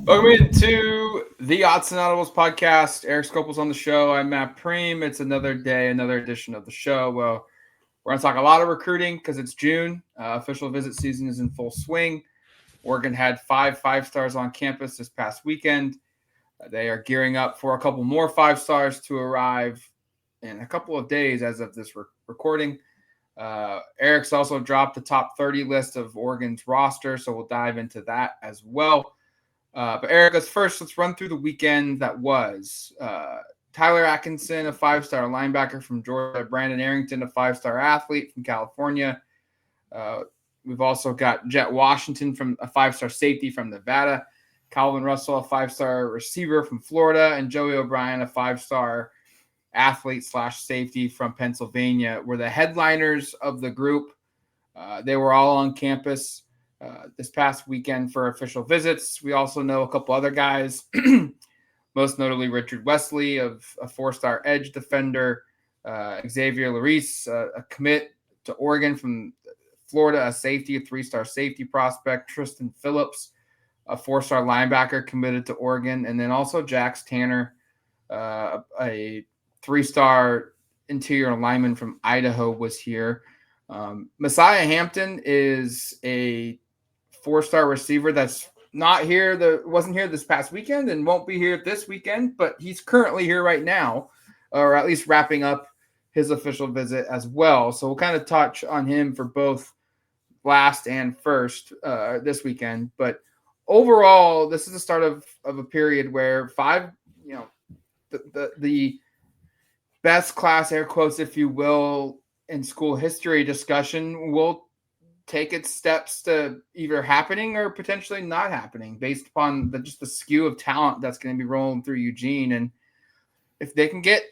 Welcome into the Autzen Audibles podcast. Erik Skopil's on the show. I'm Matt Prehm. It's another day, another edition of the show. Well, we're going to talk a lot of recruiting because it's June. Official visit season is in full swing. Oregon had five stars on campus this past weekend. They are gearing up for a couple more 5 stars to arrive in a couple of days as of this recording. Erik's also dropped the top 30 list of Oregon's roster, so we'll dive into that as well. But Erik, let's run through the weekend that was. Tyler Atkinson, a 5-star linebacker from Georgia. Brandon Arrington, a 5-star athlete from California. We've also got Jet Washington, from a 5-star safety from Nevada. Calvin Russell, a 5-star receiver from Florida. And Joey O'Brien, a 5-star athlete / safety from Pennsylvania, were the headliners of the group. They were all on campus this past weekend for official visits. We also know a couple other guys, most notably Richard Wesley, of a 4-star edge defender, Xavier Larice, a commit to Oregon from Florida, a safety, a 3-star safety prospect, Tristan Phillips, a 4-star linebacker committed to Oregon, and then also Jax Tanner, a 3-star interior lineman from Idaho, was here. Messiah Hampton is a 4-star receiver that's not here, wasn't here this past weekend and won't be here this weekend, but he's currently here right now, or at least wrapping up his official visit as well. So we'll kind of touch on him for both last and first this weekend. But overall, this is the start of a period where the best class, air quotes, if you will, in school history discussion will take its steps to either happening or potentially not happening based upon just the skew of talent that's going to be rolling through Eugene. And if they can get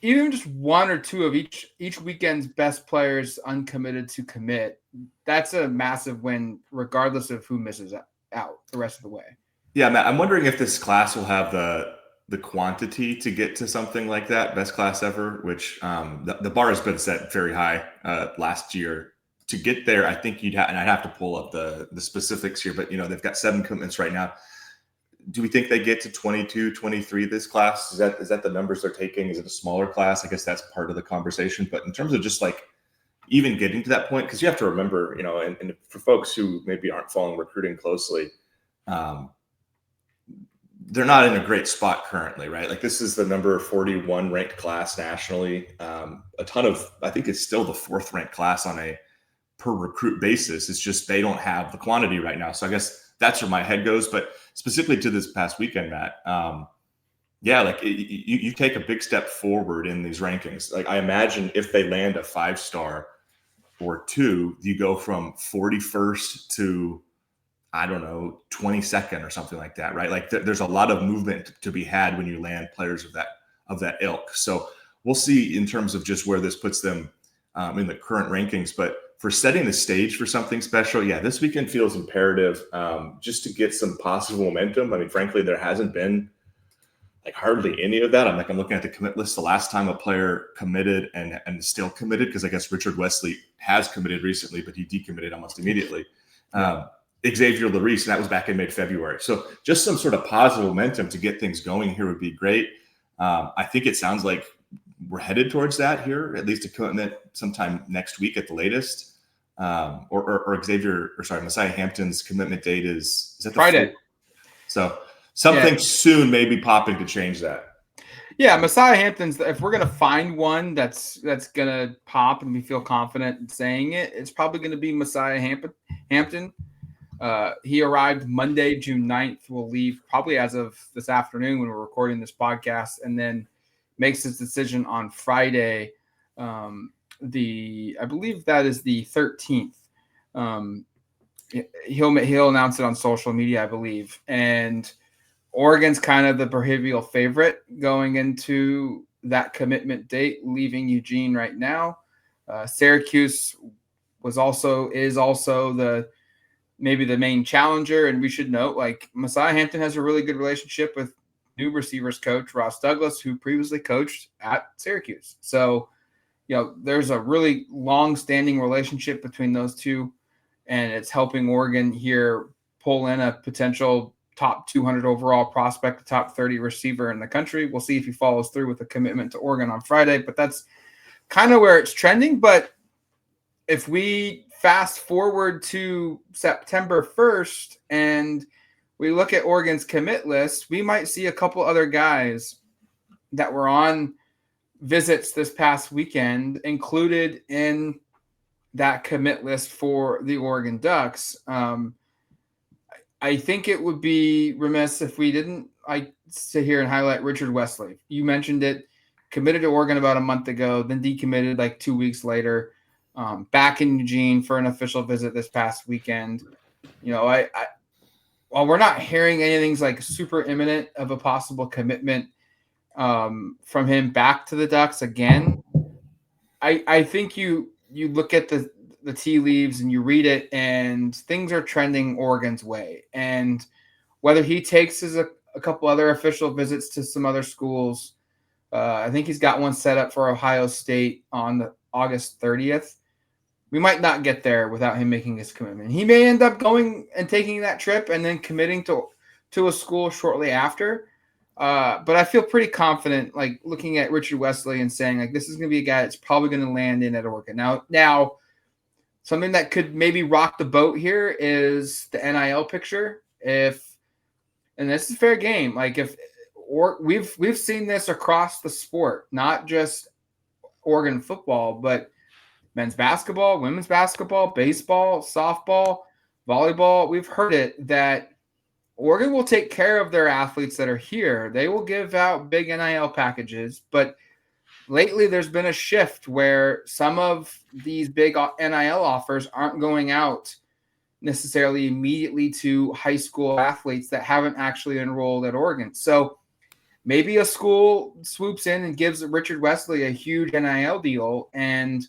even just one or two of each weekend's best players uncommitted to commit, that's a massive win, regardless of who misses out the rest of the way. Yeah, Matt, I'm wondering if this class will have the quantity to get to something like that, best class ever, which the bar has been set very high last year. To get there, I think and I'd have to pull up the specifics here, but they've got 7 commitments right now. Do we think they get to 22, 23 this class? Is that the numbers they're taking? Is it a smaller class? I guess that's part of the conversation. But in terms of just like even getting to that point, because you have to remember, and for folks who maybe aren't following recruiting closely, they're not in a great spot currently, right? Like this is the number 41 ranked class nationally. I think it's still the 4th ranked class on a per recruit basis. It's just they don't have the quantity right now. So I guess that's where my head goes. But specifically to this past weekend, Matt, you take a big step forward in these rankings. Like I imagine if they land a 5-star or 2, you go from 41st to, I don't know, 22nd or something like that, right? Like there's a lot of movement to be had when you land players of that ilk. So we'll see in terms of just where this puts them in the current rankings. But for setting the stage for something special, this weekend feels imperative just to get some possible momentum. I mean, frankly, there hasn't been like hardly any of that. I'm looking at the commit list. The last time a player committed and still committed, because I guess Richard Wesley has committed recently, but he decommitted almost immediately. Xavier Larice, and that was back in mid-February. So just some sort of positive momentum to get things going here would be great. I think it sounds like we're headed towards that here, at least a commitment sometime next week at the latest. Messiah Hampton's commitment date is that the Friday? So something soon may be popping to change that. Yeah, Messiah Hampton's, if we're going to find one that's going to pop and we feel confident in saying it, it's probably going to be Messiah Hampton. He arrived Monday, June 9th. Will leave probably as of this afternoon when we're recording this podcast, and then makes his decision on Friday. I believe that is the 13th. He'll announce it on social media, I believe. And Oregon's kind of the proverbial favorite going into that commitment date, leaving Eugene right now. Syracuse is also maybe the main challenger. And we should note, like, Messiah Hampton has a really good relationship with new receivers coach Ross Douglas, who previously coached at Syracuse. So, there's a really long-standing relationship between those two, and it's helping Oregon here pull in a potential top 200 overall prospect, the top 30 receiver in the country. We'll see if he follows through with a commitment to Oregon on Friday, but that's kind of where it's trending. But if we fast forward to September 1st and we look at Oregon's commit list, we might see a couple other guys that were on visits this past weekend included in that commit list for the Oregon Ducks. I think it would be remiss if we didn't sit here and highlight Richard Wesley. You mentioned it, committed to Oregon about a month ago, then decommitted like 2 weeks later, back in Eugene for an official visit this past weekend. You know, while we're not hearing anything's like super imminent of a possible commitment from him back to the Ducks again, I think you look at the tea leaves and you read it and things are trending Oregon's way. And whether he takes a couple other official visits to some other schools, I think he's got one set up for Ohio State on August 30th. We might not get there without him making his commitment. He may end up going and taking that trip and then committing to a school shortly after. But I feel pretty confident, like looking at Richard Wesley and saying, like, this is going to be a guy that's probably going to land in at Oregon. Now, something that could maybe rock the boat here is the NIL picture. And this is fair game. Like we've seen this across the sport, not just Oregon football, but men's basketball, women's basketball, baseball, softball, volleyball. We've heard it that Oregon will take care of their athletes that are here. They will give out big NIL packages, but lately there's been a shift where some of these big NIL offers aren't going out necessarily immediately to high school athletes that haven't actually enrolled at Oregon. So maybe a school swoops in and gives Richard Wesley a huge NIL deal, and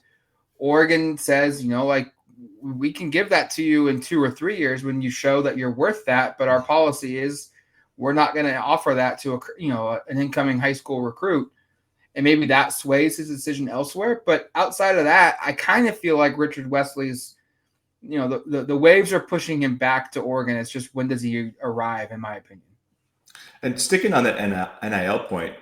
Oregon says, you know, like, we can give that to you in 2 or 3 years when you show that you're worth that. But our policy is we're not going to offer that to an incoming high school recruit. And maybe that sways his decision elsewhere. But outside of that, I kind of feel like Richard Wesley's, the waves are pushing him back to Oregon. It's just, when does he arrive, in my opinion? And sticking on that NIL point,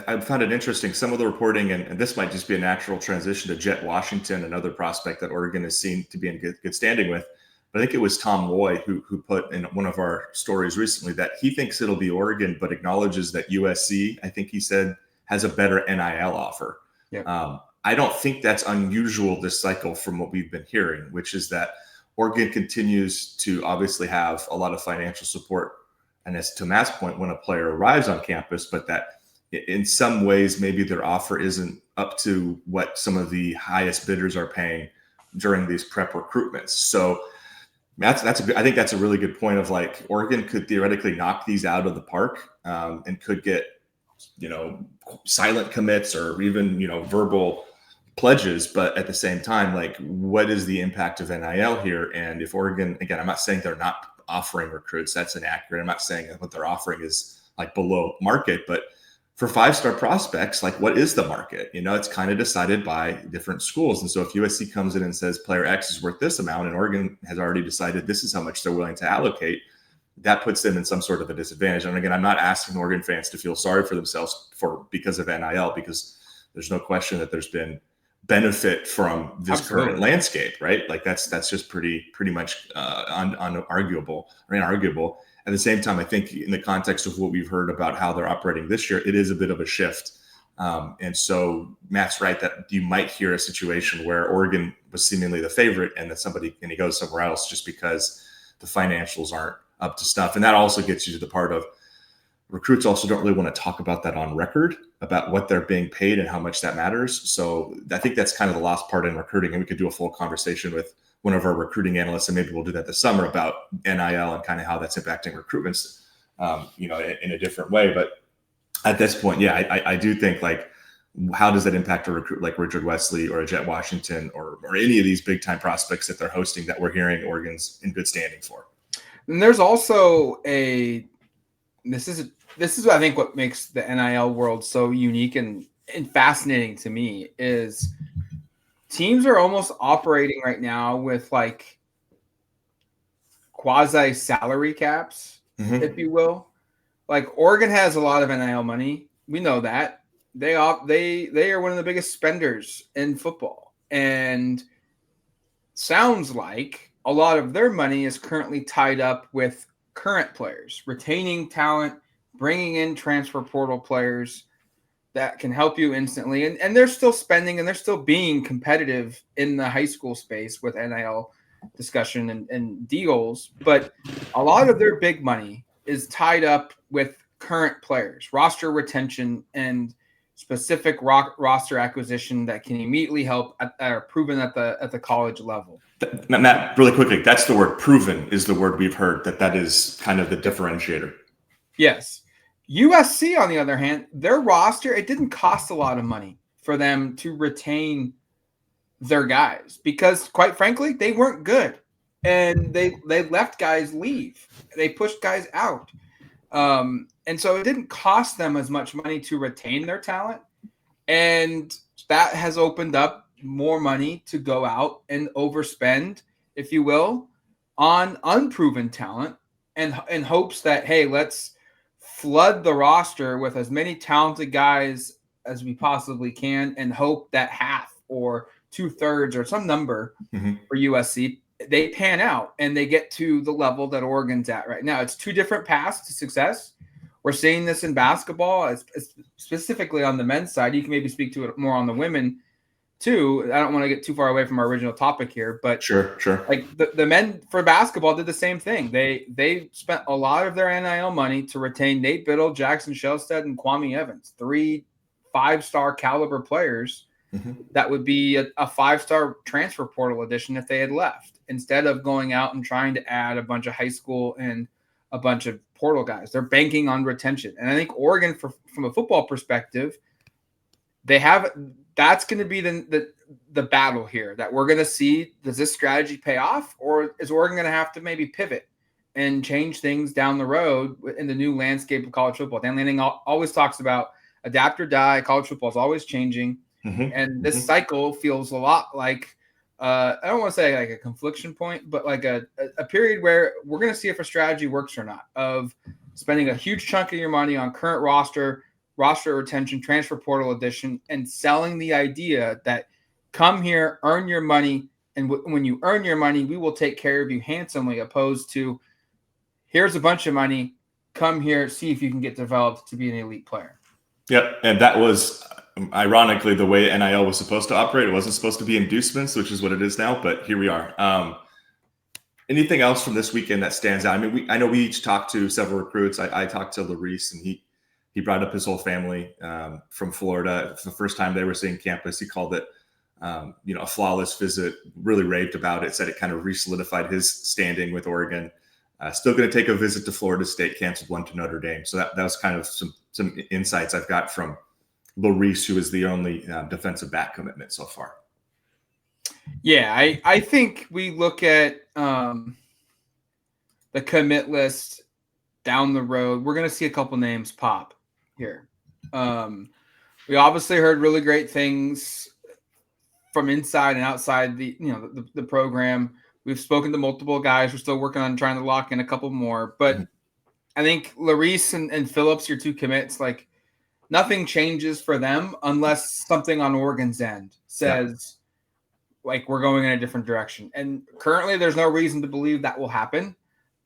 I found it interesting. Some of the reporting, and this might just be a natural transition to Jet Washington, another prospect that Oregon has seen to be in good standing with. But I think it was Tom Loy who put in one of our stories recently that he thinks it'll be Oregon, but acknowledges that USC, I think he said, has a better NIL offer. Yeah. I don't think that's unusual this cycle from what we've been hearing, which is that Oregon continues to obviously have a lot of financial support. And as to Matt's point, when a player arrives on campus, but that in some ways, maybe their offer isn't up to what some of the highest bidders are paying during these prep recruitments. So I think that's a really good point of, like, Oregon could theoretically knock these out of the park and could get, silent commits or even, verbal pledges. But at the same time, like, what is the impact of NIL here? And if Oregon, again, I'm not saying they're not offering recruits, that's inaccurate. I'm not saying that what they're offering is like below market, but for 5-star prospects, like, what is the market? It's kind of decided by different schools. And so if USC comes in and says player X is worth this amount, and Oregon has already decided this is how much they're willing to allocate, that puts them in some sort of a disadvantage. And again, I'm not asking Oregon fans to feel sorry for themselves because of NIL, because there's no question that there's been benefit from this Absolutely. Current landscape, right? Like that's just pretty much unarguable or inarguable. At the same time, I think in the context of what we've heard about how they're operating this year, it is a bit of a shift. And so Matt's right that you might hear a situation where Oregon was seemingly the favorite and he goes somewhere else just because the financials aren't up to snuff. And that also gets you to the part of recruits also don't really want to talk about that on record, about what they're being paid and how much that matters. So I think that's kind of the last part in recruiting. And we could do a full conversation with one of our recruiting analysts, and maybe we'll do that this summer, about NIL and kind of how that's impacting recruitments, in a different way. But at this point, yeah, I do think, like, how does that impact a recruit like Richard Wesley or a Jet Washington or any of these big time prospects that they're hosting that we're hearing Oregon's in good standing for? And there's also this is I think what makes the NIL world so unique and fascinating to me is teams are almost operating right now with like quasi salary caps if you will. Like Oregon has a lot of NIL money. We know that. They are one of the biggest spenders in football. And sounds like a lot of their money is currently tied up with current players, retaining talent, bringing in transfer portal players that can help you instantly. And they're still spending and they're still being competitive in the high school space with NIL discussion and deals. But a lot of their big money is tied up with current players, roster retention, and specific roster acquisition that can immediately help are proven at the college level. Matt, really quickly, that's the word. Proven is the word we've heard that is kind of the differentiator. Yes. USC, on the other hand, their roster, it didn't cost a lot of money for them to retain their guys because, quite frankly, they weren't good. And they let guys leave. They pushed guys out. And so it didn't cost them as much money to retain their talent. And that has opened up more money to go out and overspend, if you will, on unproven talent and in hopes that, hey, let's flood the roster with as many talented guys as we possibly can and hope that half or 2/3 or some number for USC, they pan out and they get to the level that Oregon's at right now. It's two different paths to success. We're seeing this in basketball, specifically on the men's side. You can maybe speak to it more on the women too. I don't want to get too far away from our original topic here, but sure. Like the men for basketball did the same thing. They spent a lot of their NIL money to retain Nate Biddle, Jackson Shelstead, and Kwame Evans, 3 5-star caliber players that would be a 5-star transfer portal addition if they had left, instead of going out and trying to add a bunch of high school and a bunch of portal guys. They're banking on retention. And I think Oregon, from a football perspective, that's going to be the battle here that we're going to see. Does this strategy pay off, or is Oregon going to have to maybe pivot and change things down the road in the new landscape of college football? Dan Lanning always talks about adapt or die. College football is always changing. And this cycle feels a lot like, I don't want to say like a confliction point, but like a period where we're going to see if a strategy works or not, of spending a huge chunk of your money on current roster retention, transfer portal addition, and selling the idea that come here, earn your money, and when you earn your money, we will take care of you handsomely, opposed to here's a bunch of money, come here, see if you can get developed to be an elite player. Yep, and that was ironically the way NIL was supposed to operate. It wasn't supposed to be inducements, which is what it is now, but here we are. Anything else from this weekend that stands out? I mean, I know we each talked to several recruits. I talked to Larice, and he brought up his whole family from Florida. It's the first time they were seeing campus. He called it, a flawless visit, really raved about it, said it kind of re-solidified his standing with Oregon. Still going to take a visit to Florida State, canceled one to Notre Dame. So that was kind of some insights I've got from Larice, who is the only defensive back commitment so far. Yeah, I think we look at the commit list down the road. We're going to see a couple names pop here. We obviously heard really great things from inside and outside the program. We've spoken to multiple guys. We're still working on trying to lock in a couple more. But I think Larice and Phillips, your two commits, like nothing changes for them unless something on Oregon's end says, like, we're going in a different direction. And currently there's no reason to believe that will happen.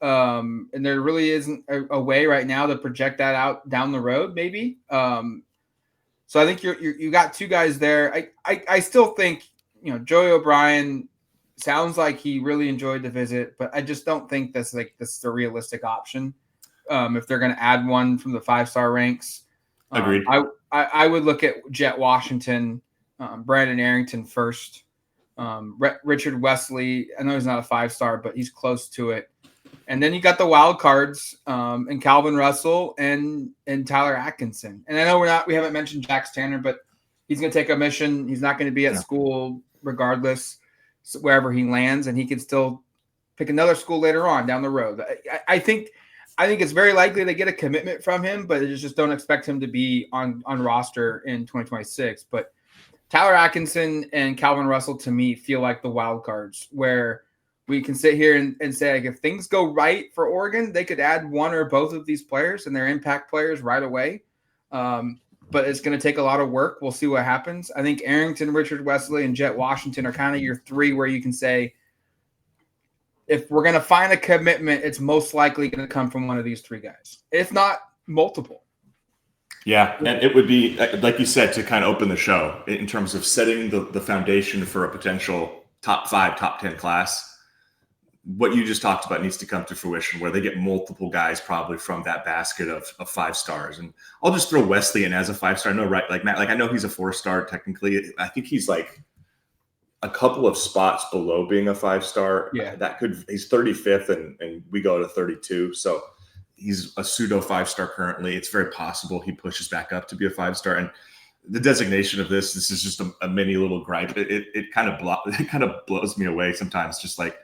And there really isn't a way right now to project that out down the road, maybe. So I think you got two guys there. I still think, Joey O'Brien sounds like he really enjoyed the visit, but I just don't think this is a realistic option. If they're going to add one from the 5-star ranks, agreed. I would look at Jet Washington, Brandon Arrington first. Richard Wesley, I know he's not a 5-star, but he's close to it. And then you got the wild cards, and Calvin Russell and Tyler Atkinson. And I know we haven't mentioned Jax Tanner, but he's going to take a mission. He's not going to be at school regardless, wherever he lands, and he can still pick another school later on down the road. I think it's very likely they get a commitment from him, but they just don't expect him to be on roster in 2026. But Tyler Atkinson and Calvin Russell, to me, feel like the wild cards, where we can sit here and say, like, if things go right for Oregon, they could add one or both of these players and they're impact players right away. But it's going to take a lot of work. We'll see what happens. I think Arrington, Richard Wesley, and Jet Washington are kind of your three where you can say, if we're going to find a commitment, it's most likely going to come from one of these three guys, if not multiple. Yeah, and it would be, like you said, to kind of open the show in terms of setting the foundation for a potential top 5, top 10 class. What you just talked about needs to come to fruition, where they get multiple guys probably from that basket of 5 stars. And I'll just throw Wesley in as a 5-star. No, right? Like Matt, like I know he's a 4-star technically. I think he's like a couple of spots below being a 5-star. Yeah, he's 35th, and we go to 32. So he's a pseudo 5-star currently. It's very possible he pushes back up to be a 5-star. And the designation of this is just a mini little gripe. It kind of blows me away sometimes, just like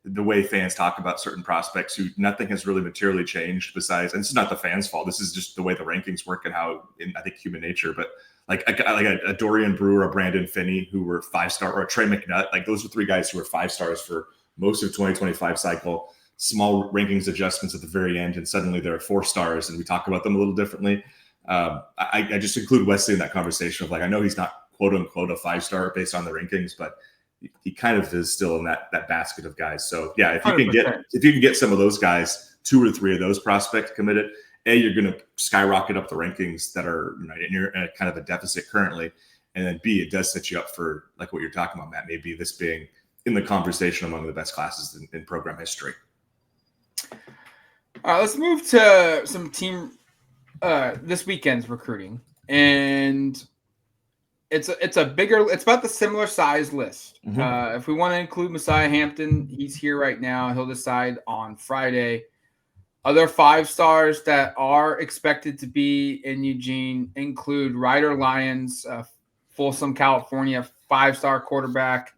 the way fans talk about certain prospects who nothing has really materially changed besides, and this is not the fans' fault. This is just the way the rankings work and how, I think, human nature. But like a Dorian Brewer, a Brandon Finney, who were 5-star, or a Trey McNutt, like those are 3 guys who were 5 stars for most of 2025 cycle. Small rankings adjustments at the very end, and suddenly they're 4 stars, and we talk about them a little differently. I just include Wesley in that conversation of, like, I know he's not quote unquote a 5-star based on the rankings, but he kind of is still in that basket of guys. So yeah, if you can get some of those guys, 2 or 3 of those prospects committed, you're going to skyrocket up the rankings that are, and you're at kind of a deficit currently. And then B, it does set you up for, like what you're talking about, Matt, maybe this being in the conversation among the best classes in program history. All right, let's move to some team this weekend's recruiting, and it's about the similar size list. Mm-hmm. If we want to include Messiah Hampton, he's here right now. He'll decide on Friday. Other 5 stars that are expected to be in Eugene include Ryder Lyons, Folsom, California, 5-star quarterback,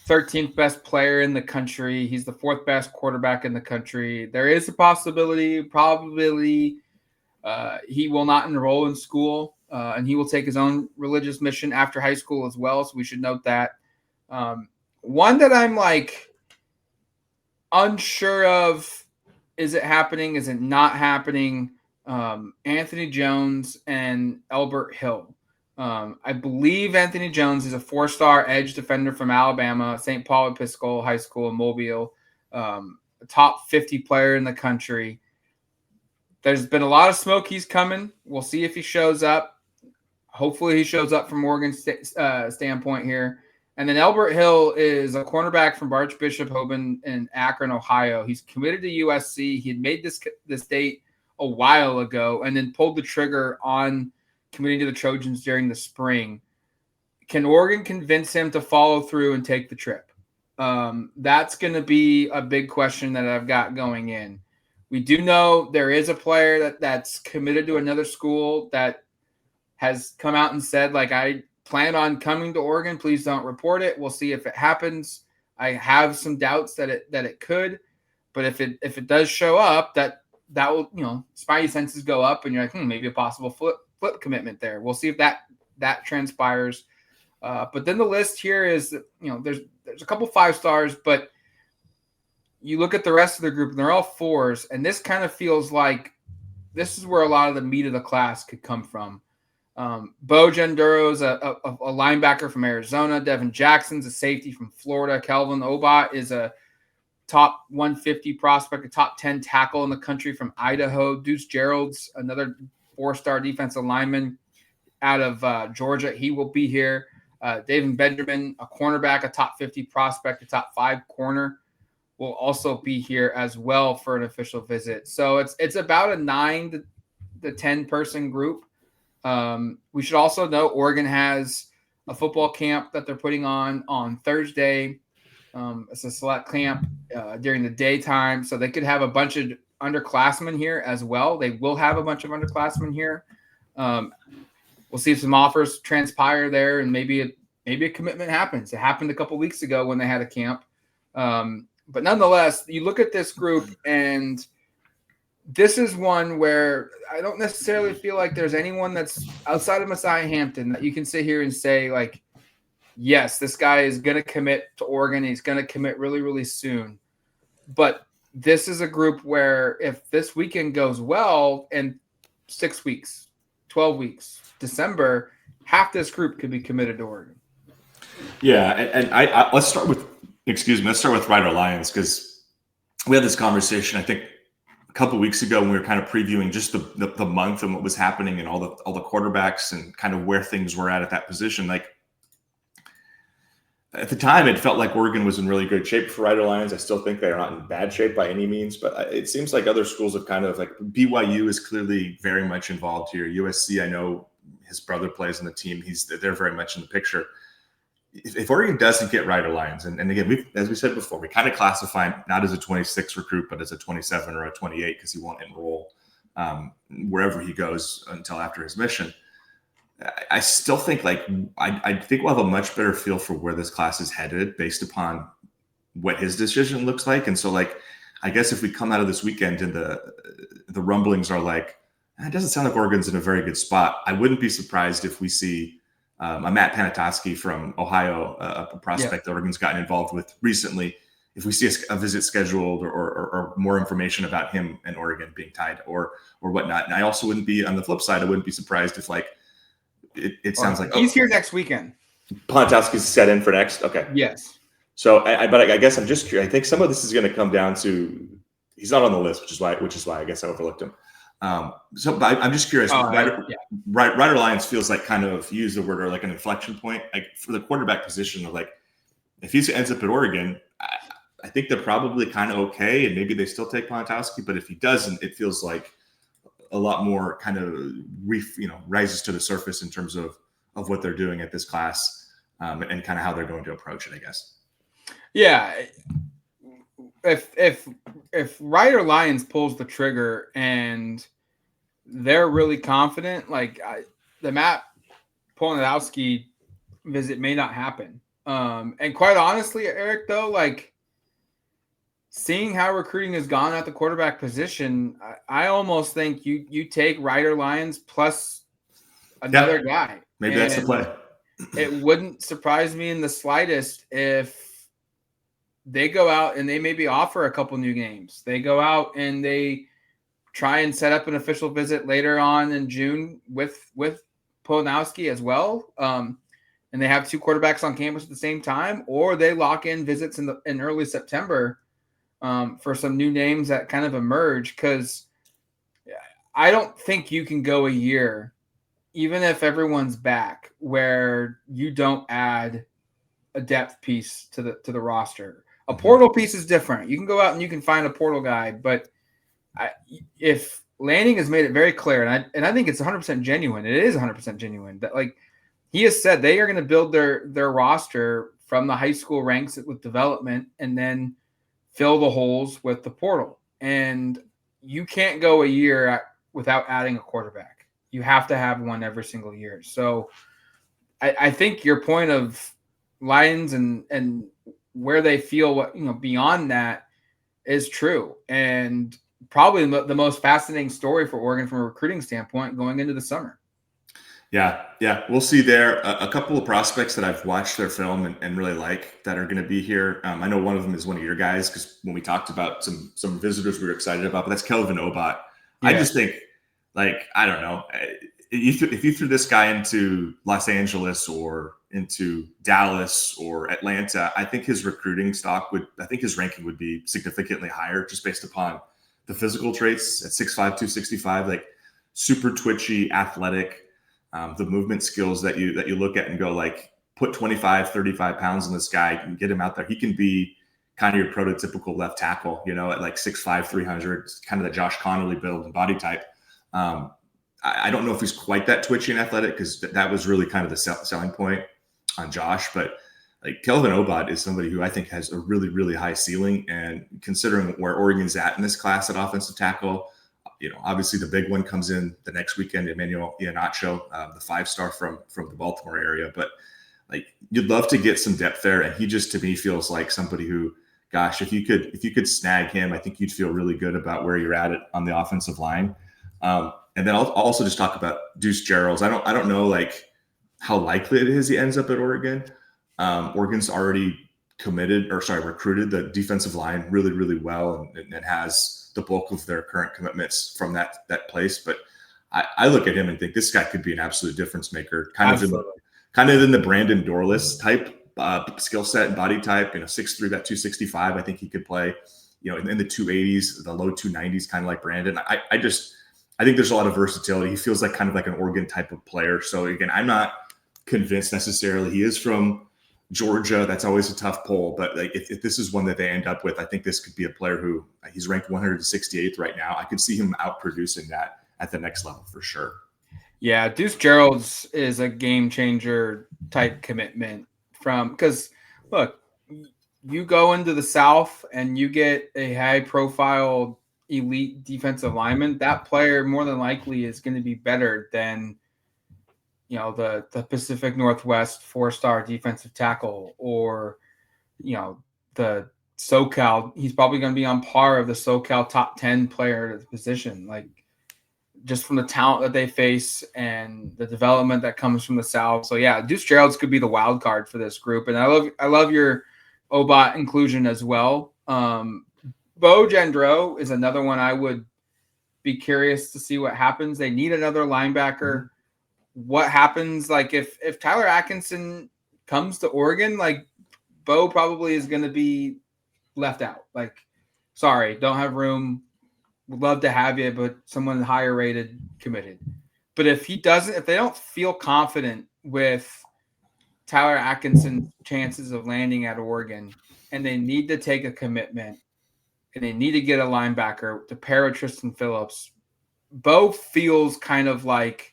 13th best player in the country. He's the 4th best quarterback in the country. There is a probability he will not enroll in school, and he will take his own religious mission after high school as well. So we should note that. One that I'm like unsure of, is it happening? Is it not happening? Anthony Jones and Elbert Hill. I believe Anthony Jones is a 4-star edge defender from Alabama, St. Paul Episcopal High School in Mobile, a top 50 player in the country. There's been a lot of smoke. He's coming. We'll see if he shows up. Hopefully he shows up from Oregon's standpoint here. And then Elbert Hill is a cornerback from Archbishop Hoban in Akron, Ohio. He's committed to USC. He had made this date a while ago and then pulled the trigger on committing to the Trojans during the spring. Can Oregon convince him to follow through and take the trip? That's going to be a big question that I've got going in. We do know there is a player that's committed to another school that has come out and said, like, I plan on coming to Oregon. Please don't report it. We'll see if it happens. I have some doubts that it could, but if it does show up, that will, spidey senses go up, and you're like, maybe a possible flip commitment there. We'll see if that transpires. But then the list here is, there's a couple 5 stars, but you look at the rest of the group and they're all 4s. And this kind of feels like this is where a lot of the meat of the class could come from. Bo Genduro is a linebacker from Arizona. Devin Jackson's a safety from Florida. Kelvin Obat is a top 150 prospect, a top 10 tackle in the country from Idaho. Deuce Gerald's another 4-star defensive lineman out of Georgia. He will be here. David Benjamin, a cornerback, a top 50 prospect, a top 5 corner, will also be here as well for an official visit. So it's about a 9 to 10 person group. We should also note Oregon has a football camp that they're putting on Thursday. It's a select camp during the daytime, so they could have a bunch of underclassmen here as well. They will have a bunch of underclassmen here. We'll see if some offers transpire there, and maybe a commitment happens. It happened a couple weeks ago when they had a camp. But nonetheless, you look at this group, and this is one where I don't necessarily feel like there's anyone that's outside of Messiah Hampton that you can sit here and say, like, yes, this guy is going to commit to Oregon. He's going to commit really, really soon. But this is a group where if this weekend goes well in 6 weeks, 12 weeks, December, half this group could be committed to Oregon. Yeah, and I let's start with Rider Lions, because we had this conversation I think a couple of weeks ago when we were kind of previewing just the month and what was happening and all the quarterbacks and kind of where things were at that position. Like at the time, it felt like Oregon was in really good shape for Rider Lions. I still think they are not in bad shape by any means, but it seems like other schools have kind of like BYU is clearly very much involved here. USC, I know his brother plays on the team. They're very much in the picture. If Oregon doesn't get Rider Lions, and again, as we said before, we kind of classify him not as a 26 recruit, but as a 27 or a 28 because he won't enroll wherever he goes until after his mission. I still think I think we'll have a much better feel for where this class is headed based upon what his decision looks like. And so I guess if we come out of this weekend and the rumblings are like, it doesn't sound like Oregon's in a very good spot, I wouldn't be surprised if we see a Matt Panetoski from Ohio, a prospect that Oregon's gotten involved with recently. If we see a visit scheduled or more information about him and Oregon being tied or whatnot. And I also wouldn't be, on the flip side, I wouldn't be surprised if it sounds like he's here next weekend. Panetoski's set in for next. Okay. Yes. So, but I guess I'm just curious. I think some of this is going to come down to he's not on the list, which is why I guess I overlooked him. But I'm just curious. Rider Lions feels like kind of use the word or like an inflection point, like for the quarterback position of like if he ends up at Oregon, I think they're probably kind of okay, and maybe they still take Panetoski. But if he doesn't, it feels like a lot more kind of rises to the surface in terms of what they're doing at this class and kind of how they're going to approach it, I guess. Yeah. If Rider Lions pulls the trigger and they're really confident, the Matt Polnadowski visit may not happen. And quite honestly, Eric, though, seeing how recruiting has gone at the quarterback position, I almost think you take Rider Lions plus another guy. Maybe that's the play. It wouldn't surprise me in the slightest if they go out and they maybe offer a couple new games. They go out and they try and set up an official visit later on in June with Polnowski as well. And they have two quarterbacks on campus at the same time, or they lock in visits in early September for some new names that kind of emerge. Because I don't think you can go a year, even if everyone's back, where you don't add a depth piece to the roster. A portal piece is different. You can go out and you can find a portal guy, but if Lanning has made it very clear, and I think it's 100% genuine. It is 100% genuine that he has said they are going to build their roster from the high school ranks with development and then fill the holes with the portal. And you can't go a year without adding a quarterback. You have to have one every single year. So I think your point of Lions and where they feel beyond that is true, and probably the most fascinating story for Oregon from a recruiting standpoint going into the summer. Yeah, we'll see there. A couple of prospects that I've watched their film and really like that are going to be here. I know one of them is one of your guys because when we talked about some visitors we were excited about, but that's Kelvin Obot. Yeah. I just think, I don't know, if you threw this guy into Los Angeles or into Dallas or Atlanta, I think his recruiting stock his ranking would be significantly higher just based upon the physical traits at 6'5", 265, super twitchy, athletic. The movement skills that you look at and go put 25, 35 pounds on this guy and get him out there. He can be kind of your prototypical left tackle, at 6'5", 300, kind of the Josh Connolly build and body type. I don't know if he's quite that twitchy and athletic because that was really kind of the selling point on Josh. But Kelvin Obot is somebody who I think has a really, really high ceiling. And considering where Oregon's at in this class at offensive tackle, obviously the big one comes in the next weekend, Emmanuel Iheanacho, the 5-star from the Baltimore area. But you'd love to get some depth there. And he just, to me, feels like somebody who, gosh, if you could snag him, I think you'd feel really good about where you're at on the offensive line. And then I'll also just talk about Deuce Gerald's. I don't know how likely it is he ends up at Oregon, Oregon's already recruited the defensive line really, really well, and has the bulk of their current commitments from that place. But I look at him and think this guy could be an absolute difference maker, kind of in the Brandon Dorless type skill set and body type. 6'3", that 265. I think he could play, in the 280s, the low 290s, kind of like Brandon. I think there's a lot of versatility. He feels like kind of like an Oregon type of player. So again, I'm not convinced necessarily. He is from Georgia. That's always a tough poll, but like if this is one that they end up with, I think this could be a player who he's ranked 168th right now. I could see him out producing that at the next level for sure. Yeah, Deuce Gerald's is a game changer type commitment because look, you go into the South and you get a high profile elite defensive lineman. That player more than likely is going to be better than the Pacific Northwest 4-star defensive tackle, or the SoCal. He's probably going to be on par of the SoCal top 10 player at the position, like just from the talent that they face and the development that comes from the South. So yeah, Deuce Gerald's could be the wild card for this group, and I love your OBOT inclusion as well. Bo Gendro is another one I would be curious to see what happens. They need another linebacker. What happens, like if Tyler Atkinson comes to Oregon, like Bo probably is going to be left out. Like, sorry, don't have room. Would love to have you, but someone higher rated committed. But if they don't feel confident with Tyler Atkinson's chances of landing at Oregon, and they need to take a commitment, and they need to get a linebacker to pair with Tristan Phillips, Bo feels kind of like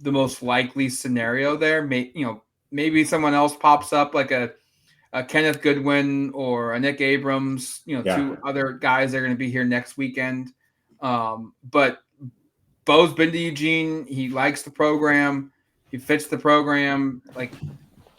the most likely scenario there. Maybe someone else pops up, like a Kenneth Goodwin or a Nick Abrams, two other guys that are going to be here next weekend. But Bo's been to Eugene. He likes the program. He fits the program. Like,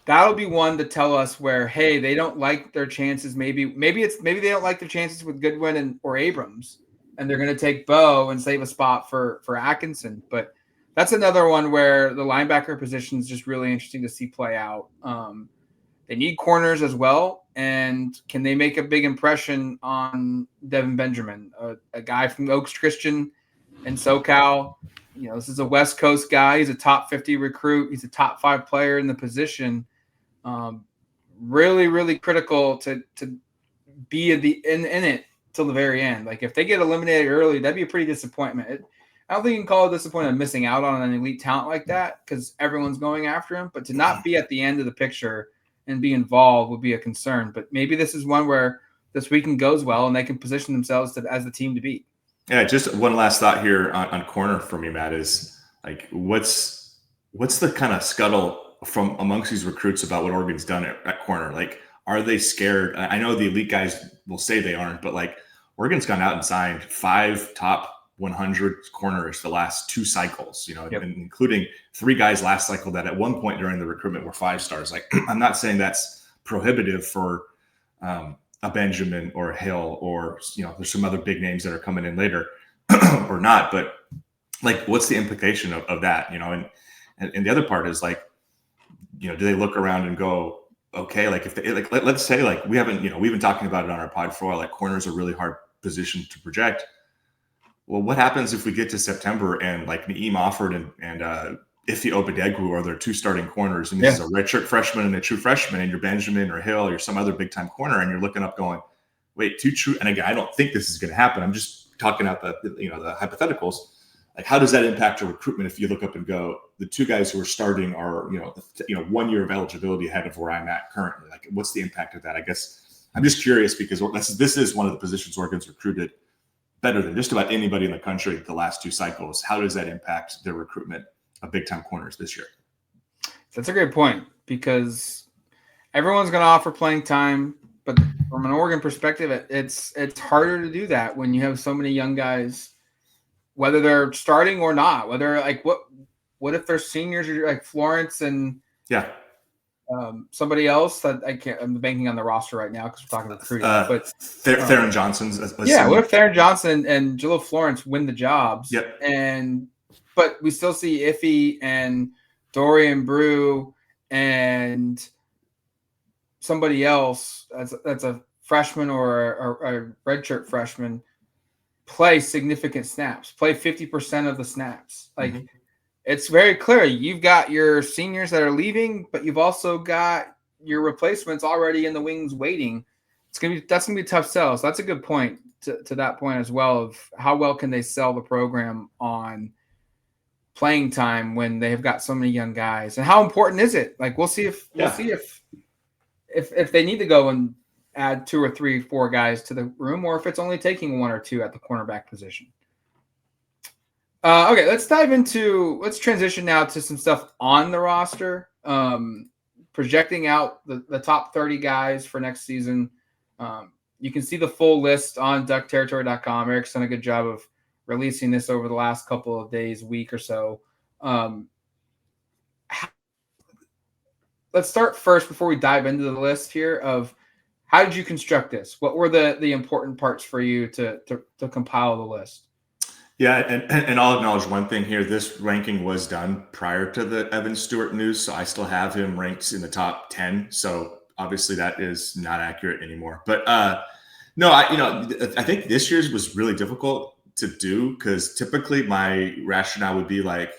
that'll be one to tell us where, hey, they don't like their chances. Maybe they don't like their chances with Goodwin or Abrams, and they're going to take Bo and save a spot for Atkinson. But that's another one where the linebacker position is just really interesting to see play out. They need corners as well, and can they make a big impression on Devin Benjamin, a guy from Oaks Christian and SoCal? This is a West Coast guy. He's a top 50 recruit. He's a top 5 player in the position. Really, really critical to be in it till the very end. Like, if they get eliminated early, that'd be a pretty disappointment. I don't think you can call it disappointment of missing out on an elite talent like that, because everyone's going after him. But to not be at the end of the picture and be involved would be a concern. But maybe this is one where this weekend goes well and they can position themselves as the team to beat. Yeah, just one last thought here on corner for me, Matt, is like what's the kind of scuttle from amongst these recruits about what Oregon's done at corner? Like, are they scared? I know the elite guys will say they aren't, but like Oregon's gone out and signed 5 top 100 corners the last 2 cycles, including 3 guys last cycle that at one point during the recruitment were 5 stars. Like, I'm not saying that's prohibitive for a Benjamin or a Hill, or there's some other big names that are coming in later or not, but like, what's the implication of that? And the other part is like, do they look around and go, okay, like if they, like let's say like we've been talking about it on our pod for a while, like corners are a really hard position to project. Well, what happens if we get to September and like Naeem Offord and Ife Obadegwu are their 2 starting corners, and this is a redshirt freshman and a true freshman, and you're Benjamin or Hill or some other big time corner, and you're looking up going, wait, 2 true? And again, I don't think this is going to happen. I'm just talking out the hypotheticals. Like, how does that impact your recruitment if you look up and go, the 2 guys who are starting are 1 year of eligibility ahead of where I'm at currently? Like, what's the impact of that? I guess I'm just curious, because this is one of the positions Oregon's recruited better than just about anybody in the country the last 2 cycles. How does that impact their recruitment of big-time corners this year? That's a great point, because everyone's going to offer playing time, but from an Oregon perspective, it's harder to do that when you have so many young guys, whether they're starting or not. Whether like what if they're seniors, or like Florence and somebody else that I'm banking on the roster right now because we're talking recruiting. But Theron Johnson's. What if Theron Johnson and Jalil Florence win the jobs? Yep. But we still see Iffy and Dorian Brew and somebody else that's a freshman or a redshirt freshman play significant snaps, play 50% of the snaps. Like Mhm. it's very clear you've got your seniors that are leaving, but you've also got your replacements already in the wings waiting. That's gonna be a tough sell. So that's a good point to that point as well of how well can they sell the program on playing time when they have got so many young guys, and how important is it? Like we'll see if they need to go and add 2 or 3, 4 guys to the room, or if it's only taking 1 or 2 at the cornerback position. Okay, let's transition now to some stuff on the roster. Projecting out the top 30 guys for next season. You can see the full list on duckterritory.com. Eric's done a good job of releasing this over the last couple of days, week or so. Let's start first before we dive into the list here of how did you construct this? What were the important parts for you to compile the list? Yeah, and I'll acknowledge one thing here. This ranking was done prior to the Evan Stewart news, so I still have him ranked in the top 10. So obviously that is not accurate anymore. But no, I think this year's was really difficult to do because typically my rationale would be like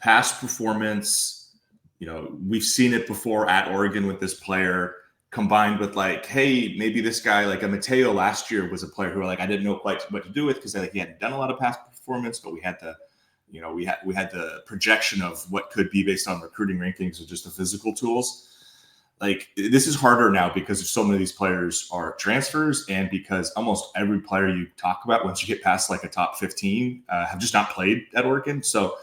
past performance. We've seen it before at Oregon with this player, combined with like, hey, maybe this guy like a Mateo last year was a player who like I didn't know quite what to do with because he hadn't done a lot of past performance, but we had the projection of what could be based on recruiting rankings or just the physical tools. Like this is harder now because so many of these players are transfers, and because almost every player you talk about once you get past like a top 15 have just not played at Oregon. So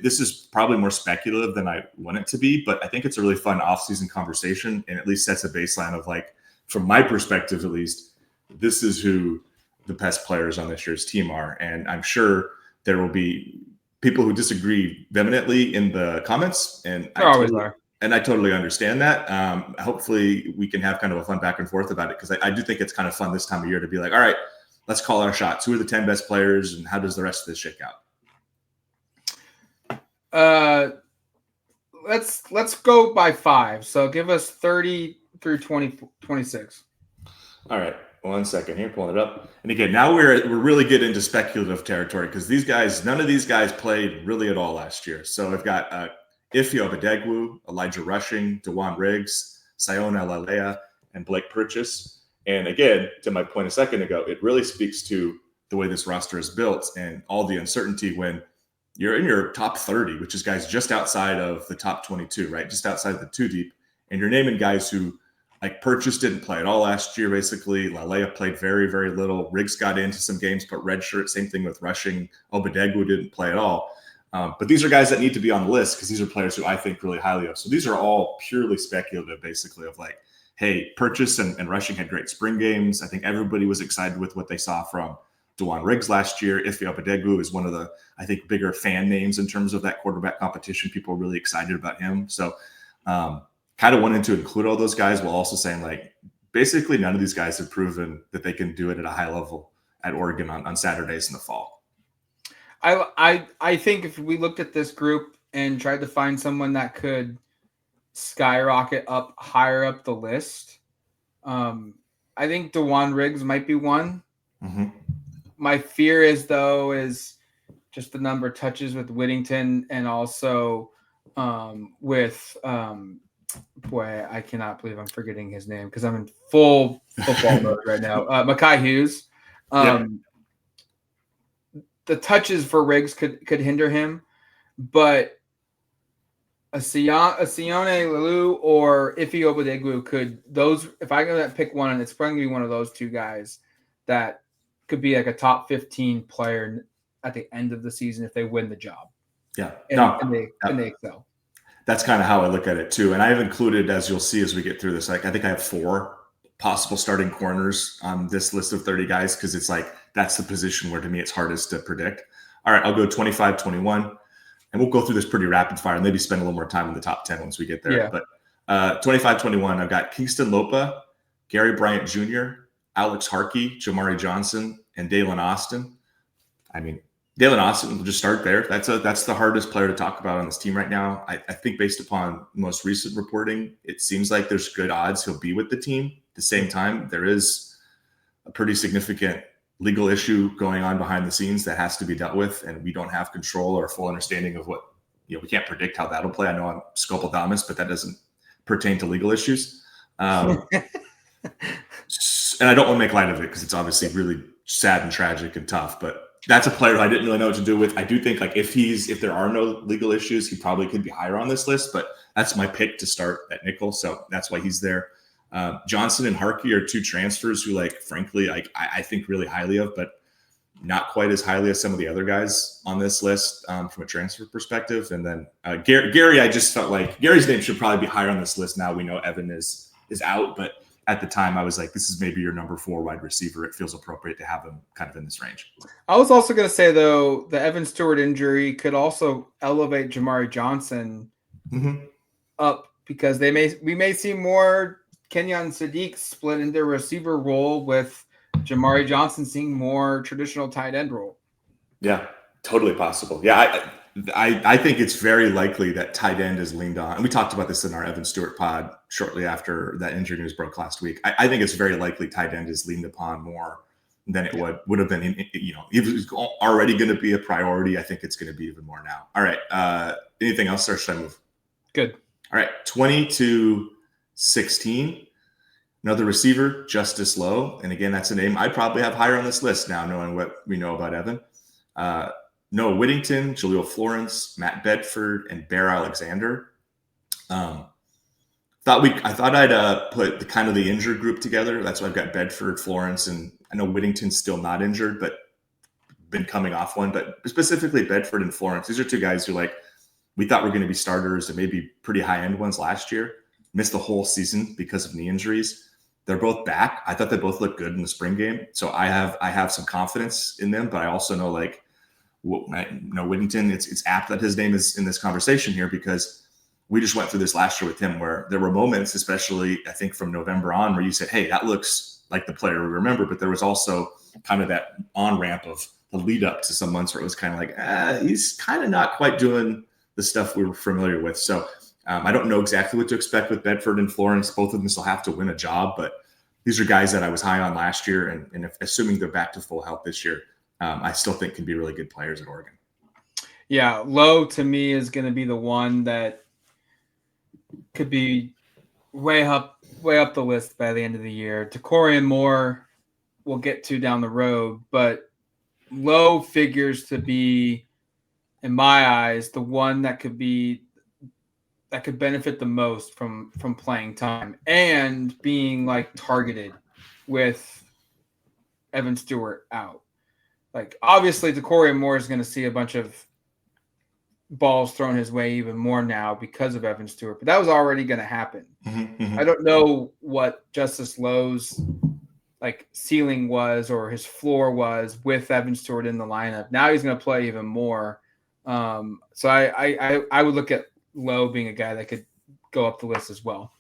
this is probably more speculative than I want it to be, but I think it's a really fun offseason conversation and at least sets a baseline of like, from my perspective, at least, this is who the best players on this year's team are. And I'm sure there will be people who disagree vehemently in the comments. And I totally understand that. Hopefully we can have kind of a fun back and forth about it because I do think it's kind of fun this time of year to be like, all right, let's call our shots. Who are the 10 best players and how does the rest of this shake out? Let's go by 5. So give us 30 through 26. All right. 1 second here, pulling it up. And again, now we're really getting into speculative territory because none of these guys played really at all last year. So I've got Ife Obadegwu, Elijah Rushing, DeJuan Riggs, Siona Lalea, and Blake Purchase. And again, to my point a second ago, it really speaks to the way this roster is built and all the uncertainty when you're in your top 30, which is guys just outside of the top 22, right? Just outside of the 2 deep. And you're naming guys who like Purchase didn't play at all last year, basically. Lalea played very, very little. Riggs got into some games, but redshirt. Same thing with Rushing. Obadegwu didn't play at all. But these are guys that need to be on the list because these are players who I think really highly of. So these are all purely speculative, basically, of like, hey, Purchase and Rushing had great spring games. I think everybody was excited with what they saw from DeJuan Riggs last year. Ife Obadegwu is one of the, I think, bigger fan names in terms of that quarterback competition. People are really excited about him. So kind of wanted to include all those guys while also saying like, basically none of these guys have proven that they can do it at a high level at Oregon on Saturdays in the fall. I think if we looked at this group and tried to find someone that could skyrocket up higher up the list, I think DeJuan Riggs might be one. Mm-hmm. My fear is just the number of touches with Whittington and also with boy, I cannot believe I'm forgetting his name because I'm in full football mode right now. Mekhi Hughes. The touches for Riggs could hinder him, but a Sione Lalu or Ife Obadegwu could those. If I gotta pick one, and it's probably gonna be one of those 2 guys that could be like a top 15 player at the end of the season if they win the job. Yeah, and they excel. That's kind of how I look at it too. And I've included, as you'll see as we get through this, like I think I have 4 possible starting corners on this list of 30 guys because it's like that's the position where to me it's hardest to predict. All right, I'll go 25, 21, and we'll go through this pretty rapid fire and maybe spend a little more time in the top 10 once we get there. Yeah. But 25, 21, I've got Kingston Lopa, Gary Bryant Jr., Alex Harkey, Jamari Johnson, and Dalen Austin. I mean, Dalen Austin, we'll just start there. That's the hardest player to talk about on this team right now. I think based upon most recent reporting, it seems like there's good odds he'll be with the team. At the same time, there is a pretty significant legal issue going on behind the scenes that has to be dealt with, and we don't have control or full understanding of what, we can't predict how that'll play. I know I'm Skopil, but that doesn't pertain to legal issues. And I don't want to make light of it because it's obviously really sad and tragic and tough, but that's a player I didn't really know what to do with. I do think like if there are no legal issues, he probably could be higher on this list, but that's my pick to start at nickel. So that's why he's there. Johnson and Harkey are two transfers who, like, frankly, I think really highly of, but not quite as highly as some of the other guys on this list from a transfer perspective. And then Gary, I just felt like Gary's name should probably be higher on this list. Now we know Evan is out, but at the time I was like, this is maybe your number 4 wide receiver. It feels appropriate to have him kind of in this range. I was also going to say, though, the Evan Stewart injury could also elevate Jamari Johnson up, because we may see more Kenyon Sadiq split into receiver role, with Jamari Johnson seeing more traditional tight end role. Yeah, totally possible. Yeah, I think it's very likely that tight end is leaned on. And we talked about this in our Evan Stewart pod shortly after that injury news broke last week. I think it's very likely tight end is leaned upon more than it would have been. If it was already going to be a priority, I think it's going to be even more now. All right. Anything else, or should I move? Good. All right. 20-16. Another receiver, Justice Lowe. And again, that's a name I'd probably have higher on this list now, knowing what we know about Evan. Noah Whittington, Jaleel Florence, Matt Bedford, and Bear Alexander. I thought I'd put the injured group together. That's why I've got Bedford, Florence, and I know Whittington's still not injured, but been coming off one. But specifically Bedford and Florence, these are two guys who, we thought were going to be starters and maybe pretty high-end ones last year. Missed the whole season because of knee injuries. They're both back. I thought they both looked good in the spring game. So I have some confidence in them, but I also know Whittington, it's apt that his name is in this conversation here, because we just went through this last year with him where there were moments, especially I think from November on, where you said, hey, that looks like the player we remember. But there was also kind of that on-ramp of the lead up to some months where it was kind of like, he's kind of not quite doing the stuff we were familiar with. So I don't know exactly what to expect with Bedford and Florence. Both of them still have to win a job, but these are guys that I was high on last year. And assuming they're back to full health this year, I still think can be really good players at Oregon. Yeah, Lowe to me is going to be the one that could be way up the list by the end of the year. Decorian Moore we'll get to down the road, but Lowe figures to be, in my eyes, the one that could benefit the most from playing time and being targeted with Evan Stewart out. Obviously Decorian Moore is going to see a bunch of balls thrown his way even more now because of Evan Stewart, but that was already going to happen. I don't know what Justice Lowe's ceiling was or his floor was with Evan Stewart in the lineup. Now he's going to play even more. So I would look at Lowe being a guy that could go up the list as well.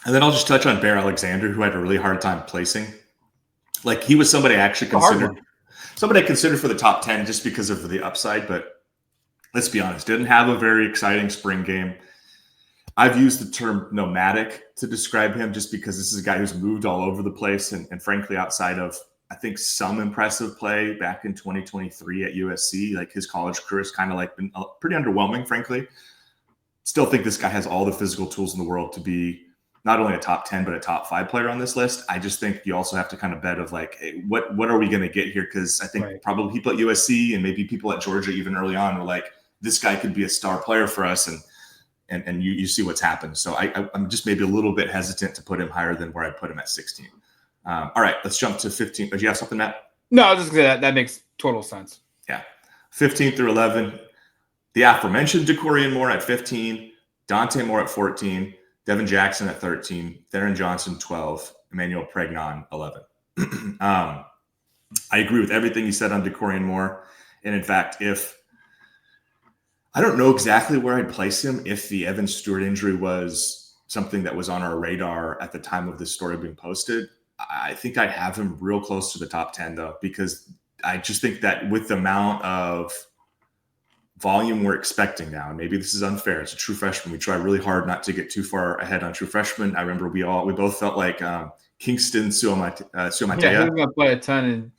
And then I'll just touch on Bear Alexander, who I had a really hard time placing. He was somebody I actually considered for the top 10 just because of the upside, but let's be honest, didn't have a very exciting spring game. I've used the term nomadic to describe him just because this is a guy who's moved all over the place. And frankly, outside of, I think, some impressive play back in 2023 at USC, his college career has kind of been pretty underwhelming, frankly. Still think this guy has all the physical tools in the world to be not only a top 10, but a top 5 player on this list. I just think you also have to kind of bet of hey, what are we going to get here? Because I think probably people at USC and maybe people at Georgia even early on were this guy could be a star player for us. And you see what's happened. So I'm just maybe a little bit hesitant to put him higher than where I put him at 16. All right, let's jump to 15. Do you have something, Matt? No, I was just going to say that makes total sense. Yeah. 15 through 11. The aforementioned Decorian Moore at 15, Dante Moore at 14, Devin Jackson at 13, Theron Johnson 12, Emmanuel Pregnon 11. I agree with everything you said on Decorian Moore. And in fact, I don't know exactly where I'd place him if the Evan Stewart injury was something that was on our radar at the time of this story being posted. I think I'd have him real close to the top 10, though, because I just think that with the amount of volume we're expecting now, and maybe this is unfair, it's a true freshman. We try really hard not to get too far ahead on true freshmen. I remember we both felt like Kingston Suamatea. Yeah, he was going to play a ton and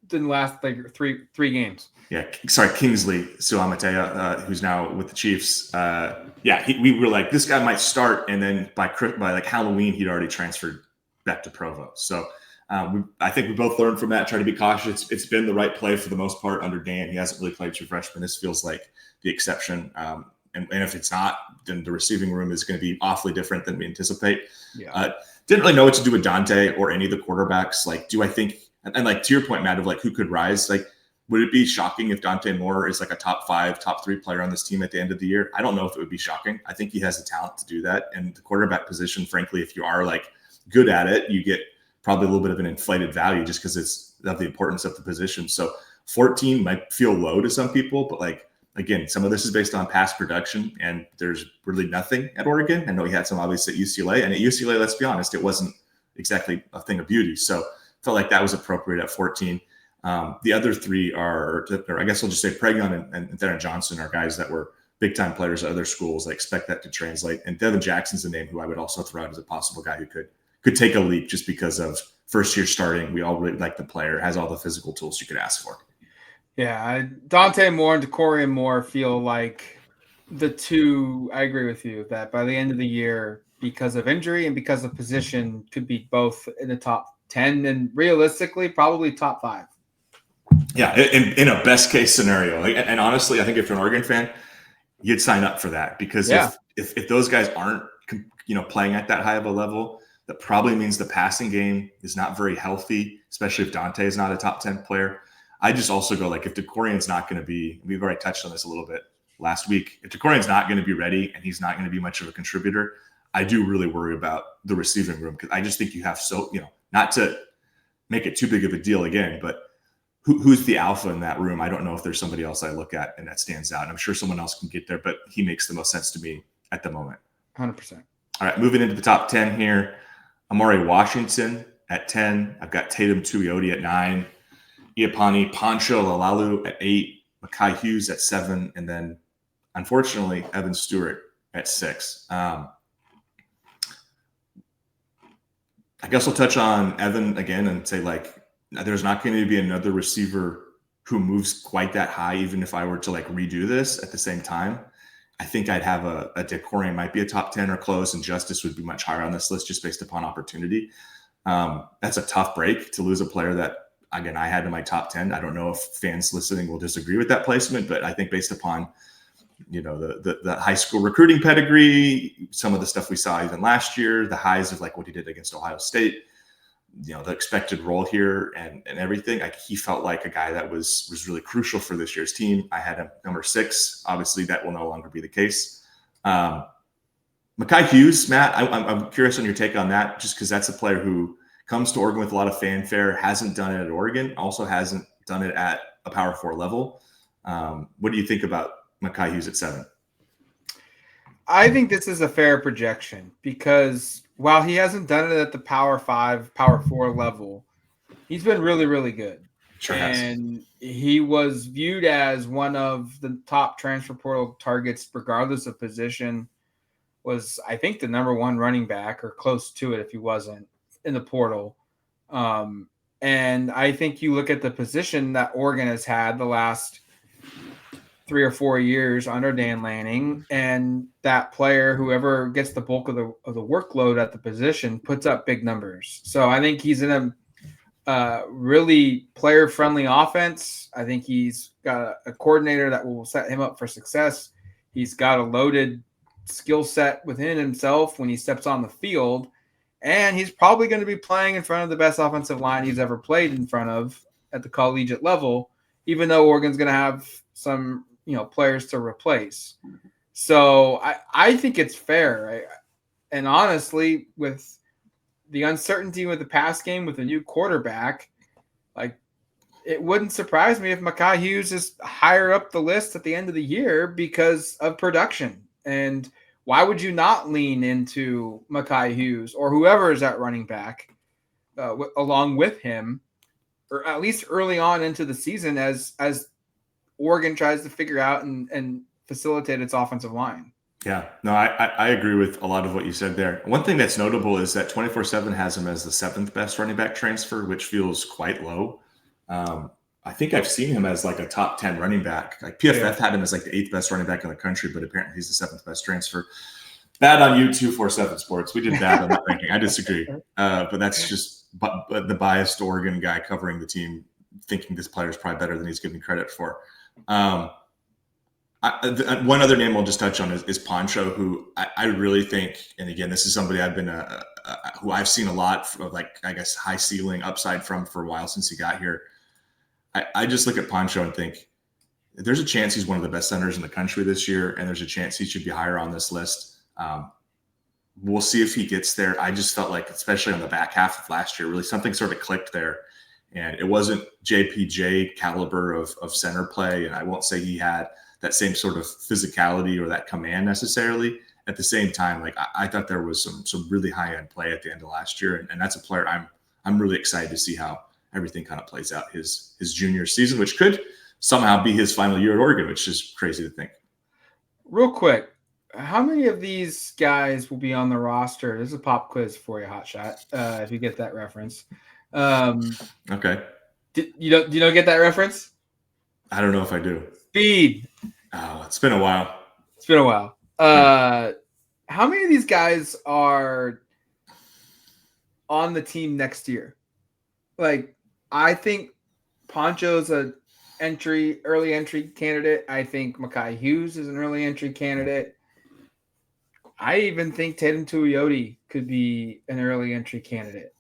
didn't last like three games. Yeah, sorry, Kingsley Suamatea, who's now with the Chiefs. We were like, this guy might start, and then by like Halloween, he'd already transferred back to Provo. So I think we both learned from that, try to be cautious. It's been the right play for the most part under Dan. He hasn't really played true freshman. This feels like the exception. And if it's not, then the receiving room is going to be awfully different than we anticipate. Yeah. Didn't really know what to do with Dante or any of the quarterbacks. Like, do I think, and like to your point, Matt, of like who could rise? Like, would it be shocking if Dante Moore is like a top 5, top 3 player on this team at the end of the year? I don't know if it would be shocking. I think he has the talent to do that. And the quarterback position, frankly, if you are like good at it, you get probably a little bit of an inflated value just because it's of the importance of the position. So 14 might feel low to some people, but like, again, some of this is based on past production, and there's really nothing at Oregon. I know he had some obviously at UCLA, and at UCLA, let's be honest, it wasn't exactly a thing of beauty. So felt like that was appropriate at 14. The other 3 are, or I guess I'll just say Pregon and Thera Johnson are guys that were big-time players at other schools. I expect that to translate. And Devin Jackson's a name who I would also throw out as a possible guy who could take a leap just because of first year starting. We all really like the player, has all the physical tools you could ask for. Yeah, Dante Moore and DeCorian Moore feel like the two. I agree with you that by the end of the year, because of injury and because of position, could be both in the top 10 and realistically probably top 5. Yeah, in a best case scenario. And honestly, I think if you're an Oregon fan, you'd sign up for that because if those guys aren't playing at that high of a level, that probably means the passing game is not very healthy, especially if Dante is not a top 10 player. I just also go like, if DeCorian's not going to be, we've already touched on this a little bit last week. If DeCorian's not going to be ready and he's not going to be much of a contributor, I do really worry about the receiving room because I just think you have not to make it too big of a deal again, but who's the alpha in that room? I don't know if there's somebody else I look at and that stands out. And I'm sure someone else can get there, but he makes the most sense to me at the moment. 100%. All right, moving into the top 10 here. Amari Washington at 10. I've got Tatum Tuioti at 9. Iapani Pancho Lalalu at 8. Makai Hughes at 7. And then, unfortunately, Evan Stewart at 6. I guess I'll touch on Evan again and say, like, there's not going to be another receiver who moves quite that high, even if I were to, like, redo this at the same time. I think I'd have a DeCorian might be a top 10 or close, and Justice would be much higher on this list just based upon opportunity. That's a tough break to lose a player that, again, I had in my top 10. I don't know if fans listening will disagree with that placement, but I think based upon, the high school recruiting pedigree, some of the stuff we saw even last year, the highs of like what he did against Ohio State, the expected role here and everything, like he felt like a guy that was really crucial for this year's team. I had him number 6. Obviously, that will no longer be the case. Makai Hughes, Matt, I'm curious on your take on that, just because that's a player who comes to Oregon with a lot of fanfare, hasn't done it at Oregon, also hasn't done it at a Power 4 level. What do you think about Makai Hughes at 7? I think this is a fair projection because while he hasn't done it at the Power 5, Power 4 level, he's been really, really good. Sure and he was viewed as one of the top transfer portal targets, regardless of position. Was, I think, the number 1 running back or close to it if he wasn't in the portal. And I think you look at the position that Oregon has had the last 3 or 4 years under Dan Lanning, and that player, whoever gets the bulk of the workload at the position, puts up big numbers. So I think he's in a really player-friendly offense. I think he's got a coordinator that will set him up for success. He's got a loaded skill set within himself when he steps on the field, and he's probably going to be playing in front of the best offensive line he's ever played in front of at the collegiate level, even though Oregon's going to have some players to replace. So I think it's fair. And honestly, with the uncertainty with the pass game, with a new quarterback, like, it wouldn't surprise me if Makai Hughes is higher up the list at the end of the year because of production. And why would you not lean into Makai Hughes or whoever is at running back along with him or at least early on into the season as Oregon tries to figure out and facilitate its offensive line. Yeah, no, I agree with a lot of what you said there. One thing that's notable is that 24/7 has him as the 7th best running back transfer, which feels quite low. I think I've seen him as like a top 10 running back. Like PFF had him as like the 8th best running back in the country, but apparently he's the 7th best transfer. Bad on you, 247 Sports. We did bad on that ranking. I disagree, but that's just the biased Oregon guy covering the team, thinking this player is probably better than he's given credit for. One other name I'll just touch on is Poncho, who I really think, and again, this is somebody I've been who I've seen a lot of, like, I guess, high ceiling upside from for a while since he got here. I just look at Poncho and think there's a chance he's one of the best centers in the country this year, and there's a chance he should be higher on this list. We'll see if he gets there. I just felt like, especially on the back half of last year, really something sort of clicked there. And it wasn't JPJ caliber of center play. And I won't say he had that same sort of physicality or that command necessarily. At the same time, like I thought there was some really high end play at the end of last year. And that's a player I'm really excited to see how everything kind of plays out his junior season, which could somehow be his final year at Oregon, which is crazy to think. Real quick, how many of these guys will be on the roster? This is a pop quiz for you, Hotshot, if you get that reference. Okay. Do you get that reference? I don't know if I do. Speed. Oh, it's been a while. It's been a while. How many of these guys are on the team next year? Like, I think Poncho's a early entry candidate. I think Mekhi Hughes is an early entry candidate. I even think Tatum Tuioti could be an early entry candidate.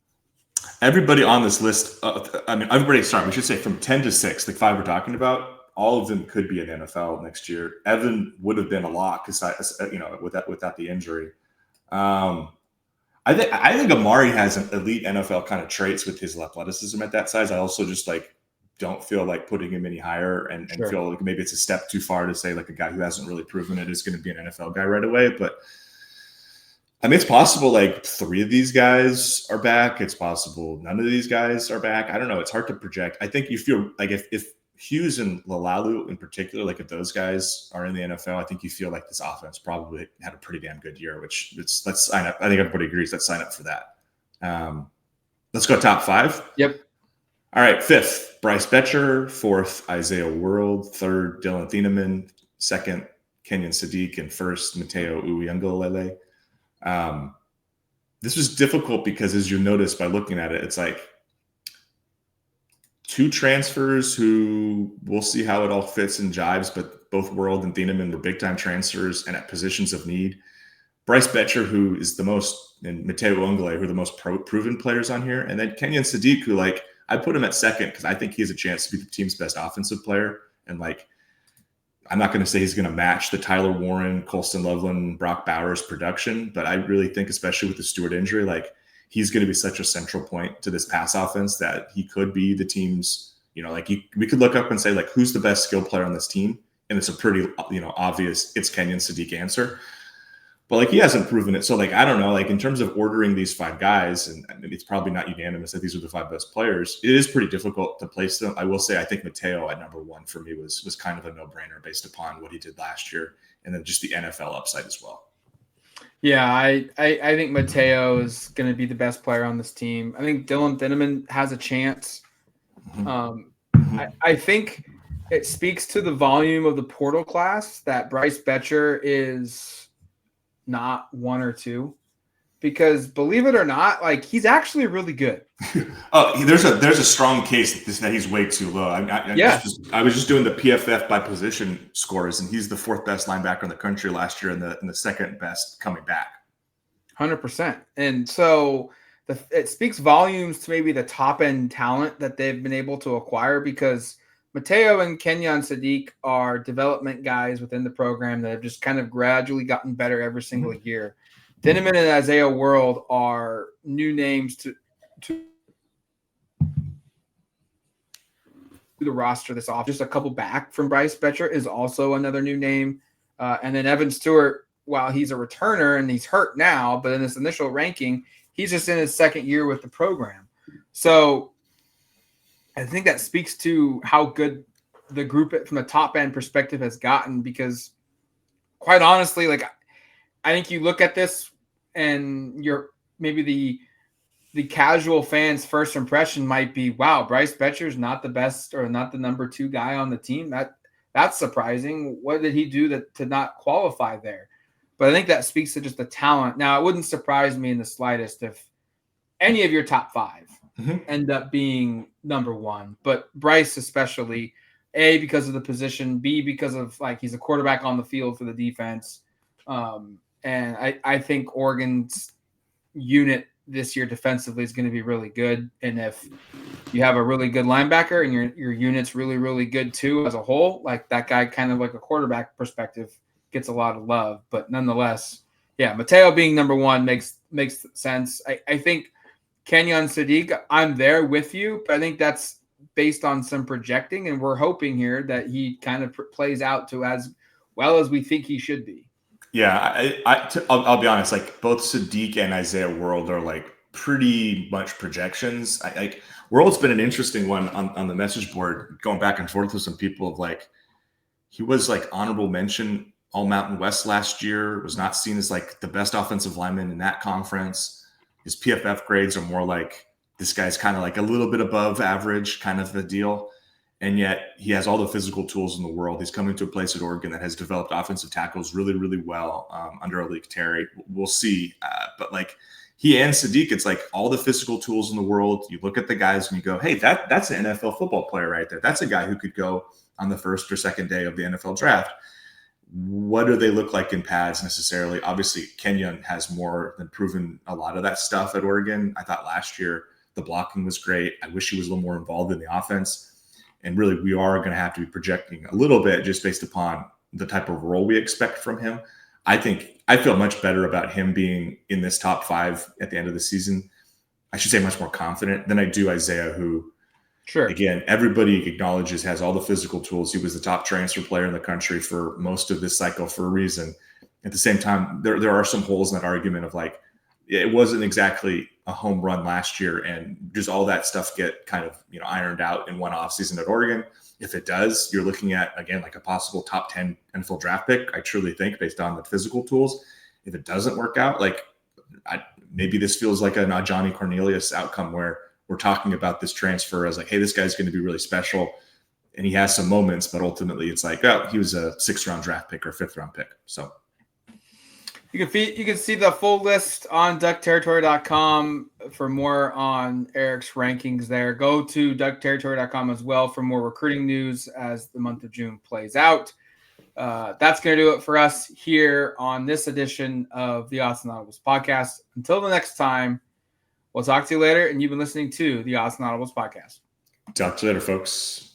Everybody on this list, everybody, we should say from 10 to 6, the 5 we're talking about, all of them could be in NFL next year. Evan would have been a lock, without the injury. I think Amari has an elite NFL kind of traits with his athleticism at that size. I also just don't feel like putting him any higher and Sure. feel like maybe it's a step too far to say like a guy who hasn't really proven it is going to be an NFL guy right away. But I mean, it's possible like 3 of these guys are back. It's possible none of these guys are back. I don't know. It's hard to project. I think you feel like if Hughes and Lalalu in particular, like if those guys are in the NFL, I think you feel like this offense probably had a pretty damn good year, let's sign up. I think everybody agrees. Let's sign up for that. Let's go top 5. Yep. All right. 5th, Bryce Betcher. 4th, Isaiah World. 3rd, Dylan Thieneman. 2nd, Kenyon Sadiq. And 1st, Mateo Uyunglele. This was difficult because, as you notice by looking at it, it's like 2 transfers who we'll see how it all fits and jives, but both World and Thieneman were big-time transfers and at positions of need. Bryce Betcher, who is the most, and Mateo Uyunglele, who are the most proven players on here. And then Kenyon Sadiq, who I put him at 2nd because I think he has a chance to be the team's best offensive player. And I'm not going to say he's going to match the Tyler Warren, Colston Loveland, Brock Bowers production, but I really think, especially with the Stewart injury, he's going to be such a central point to this pass offense that he could be the team's, we could look up and say, who's the best skill player on this team? And it's a pretty, obvious, it's Kenyon Sadiq answer. But he hasn't proven it. So I don't know, in terms of ordering these 5 guys, and it's probably not unanimous that these are the 5 best players, it is pretty difficult to place them. I will say, I think Mateo at number 1 for me was kind of a no-brainer based upon what he did last year and then just the NFL upside as well. Yeah, I think Mateo is going to be the best player on this team. I think Dylan Thieneman has a chance. Mm-hmm. I think it speaks to the volume of the portal class that Bryce Betcher is not 1 or 2, because believe it or not, he's actually really good. There's a strong case that he's way too low. I was just doing the PFF by position scores, and he's the 4th best linebacker in the country last year and the 2nd best coming back. 100%. And so it speaks volumes to maybe the top end talent that they've been able to acquire, because Mateo and Kenyon Sadiq are development guys within the program that have just kind of gradually gotten better every single year. Thieneman and Isaiah World are new names to the roster this off. Just a couple back from Bryce Betcher is also another new name. And then Evan Stewart, while he's a returner and he's hurt now, but in this initial ranking, he's just in his 2nd year with the program. So I think that speaks to how good the group from the top end perspective has gotten, because quite honestly, like, I think you look at this and you're maybe the casual fan's first impression might be, wow, Bryce Betcher's not the best or not the number 2 guy on the team. That's surprising. What did he do to not qualify there? But I think that speaks to just the talent. Now, it wouldn't surprise me in the slightest if any of your top 5 end up being number 1, but Bryce especially, A, because of the position, B, because of, like, he's a quarterback on the field for the defense. And I think Oregon's unit this year defensively is going to be really good. And if you have a really good linebacker and your unit's really, really good too as a whole, like, that guy, kind of like a quarterback perspective, gets a lot of love. But nonetheless, yeah, Mateo being number 1 makes sense. I think Kenyon Sadiq, I'm there with you, but I think that's based on some projecting, and we're hoping here that he kind of plays out to as well as we think he should be. Yeah, I'll be honest. Like, both Sadiq and Isaiah World are like pretty much projections. World's been an interesting one on the message board, going back and forth with some people of like, he was like honorable mention All Mountain West last year, was not seen as like the best offensive lineman in that conference. His PFF grades are more like, this guy's kind of like a little bit above average kind of a deal. And yet he has all the physical tools in the world. He's coming to a place at Oregon that has developed offensive tackles really, really well under Alik Terry. We'll see. But like, he and Sadiq, it's like all the physical tools in the world. You look at the guys and you go, hey, that's an NFL football player right there. That's a guy who could go on the first or second day of the NFL draft. What do they look like in pads necessarily? Obviously, Kenyon has more than proven a lot of that stuff at Oregon. I thought last year the blocking was great. I wish he was a little more involved in the offense. And really, we are going to have to be projecting a little bit just based upon the type of role we expect from him. I think I feel much better about him being in this top 5 at the end of the season. I should say much more confident than I do Isaiah, who, sure, again, everybody acknowledges has all the physical tools. He was the top transfer player in the country for most of this cycle for a reason. At the same time, there are some holes in that argument of like, it wasn't exactly a home run last year, and does all that stuff get kind of, ironed out in one offseason at Oregon? If it does, you're looking at, again, like a possible top 10 NFL draft pick, I truly think, based on the physical tools. If it doesn't work out, like, maybe this feels like a Johnny Cornelius outcome where we're talking about this transfer as like, hey, this guy's going to be really special. And he has some moments, but ultimately it's like, oh, he was a 6th-round draft pick or 5th-round pick. So you can see the full list on duckterritory.com for more on Erik's rankings there. Go to duckterritory.com as well for more recruiting news as the month of June plays out. That's going to do it for us here on this edition of the Autzen Audibles podcast. Until the next time, we'll talk to you later, and you've been listening to the Autzen Audibles podcast. Talk to you later, folks.